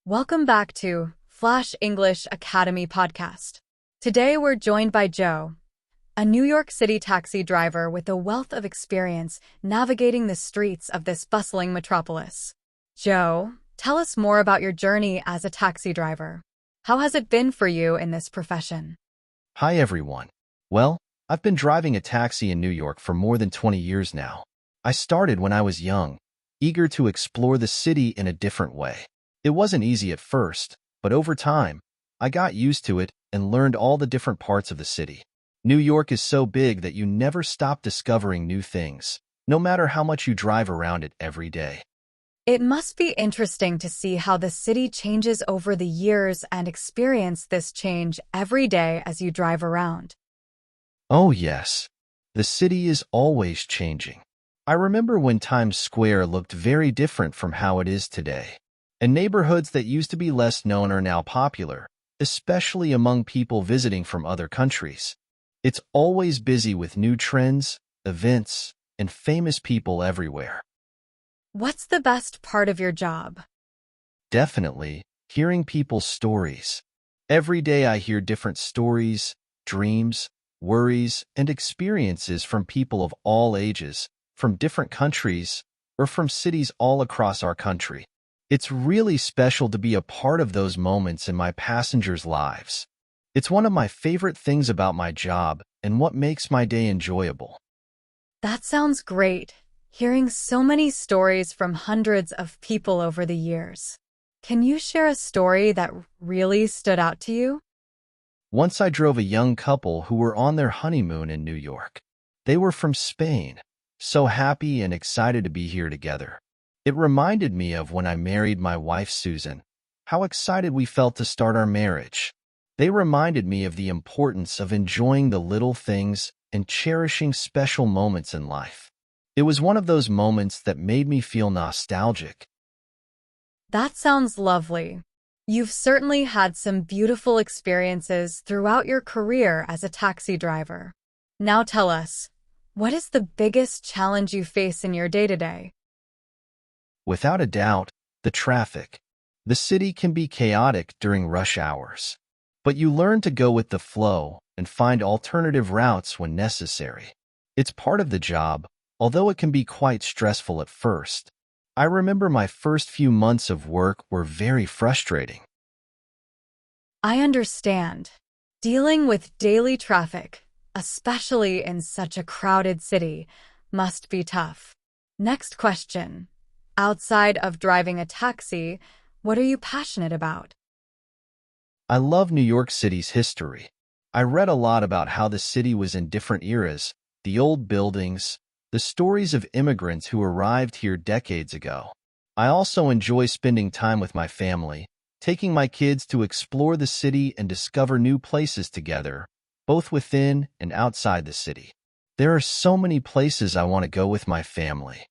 Welcome back to Flash English Academy podcast. Today we're joined by Joe, a New York City taxi driver with a wealth of experience navigating the streets of this bustling metropolis. Joe, tell us more about your journey as a taxi driver. How has it been for you in this profession? Hi everyone. Well, I've been driving a taxi in New York for more than 20 years now. I started when I was young, eager to explore the city in a different way. It wasn't easy at first, but over time, I got used to it and learned all the different parts of the city. New York is so big that you never stop discovering new things, no matter how much you drive around it every day. It must be interesting to see how the city changes over the years and experience this change every day as you drive around. Oh yes, the city is always changing. I remember when Times Square looked very different from how it is today. And neighborhoods that used to be less known are now popular, especially among people visiting from other countries. It's always busy with new trends, events, and famous people everywhere. What's the best part of your job? Definitely, hearing people's stories. Every day I hear different stories, dreams, worries, and experiences from people of all ages, from different countries, or from cities all across our country. It's really special to be a part of those moments in my passengers' lives. It's one of my favorite things about my job and what makes my day enjoyable. That sounds great, hearing so many stories from hundreds of people over the years. Can you share a story that really stood out to you? Once I drove a young couple who were on their honeymoon in New York. They were from Spain, so happy and excited to be here together. It reminded me of when I married my wife Susan, how excited we felt to start our marriage. They reminded me of the importance of enjoying the little things and cherishing special moments in life. It was one of those moments that made me feel nostalgic. That sounds lovely. You've certainly had some beautiful experiences throughout your career as a taxi driver. Now tell us, what is the biggest challenge you face in your day-to-day? Without a doubt, the traffic. The city can be chaotic during rush hours, but you learn to go with the flow and find alternative routes when necessary. It's part of the job, although it can be quite stressful at first. I remember my first few months of work were very frustrating. I understand. Dealing with daily traffic, especially in such a crowded city, must be tough. Next question. Outside of driving a taxi, what are you passionate about? I love New York City's history. I read a lot about how the city was in different eras, the old buildings, the stories of immigrants who arrived here decades ago. I also enjoy spending time with my family, taking my kids to explore the city and discover new places together, both within and outside the city. There are so many places I want to go with my family.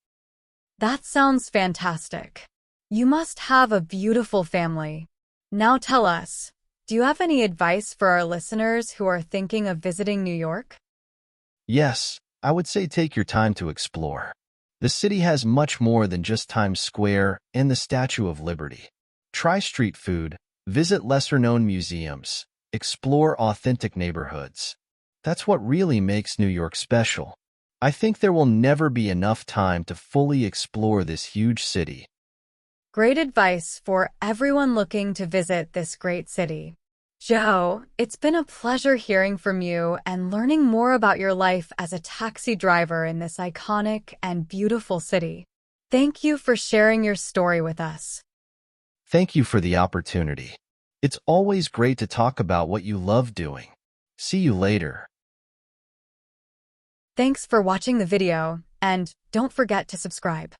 That sounds fantastic. You must have a beautiful family. Now tell us, do you have any advice for our listeners who are thinking of visiting New York? Yes, I would say take your time to explore. The city has much more than just Times Square and the Statue of Liberty. Try street food, visit lesser-known museums, explore authentic neighborhoods. That's what really makes New York special. I think there will never be enough time to fully explore this huge city. Great advice for everyone looking to visit this great city. Joe, it's been a pleasure hearing from you and learning more about your life as a taxi driver in this iconic and beautiful city. Thank you for sharing your story with us. Thank you for the opportunity. It's always great to talk about what you love doing. See you later. Thanks for watching the video, and don't forget to subscribe.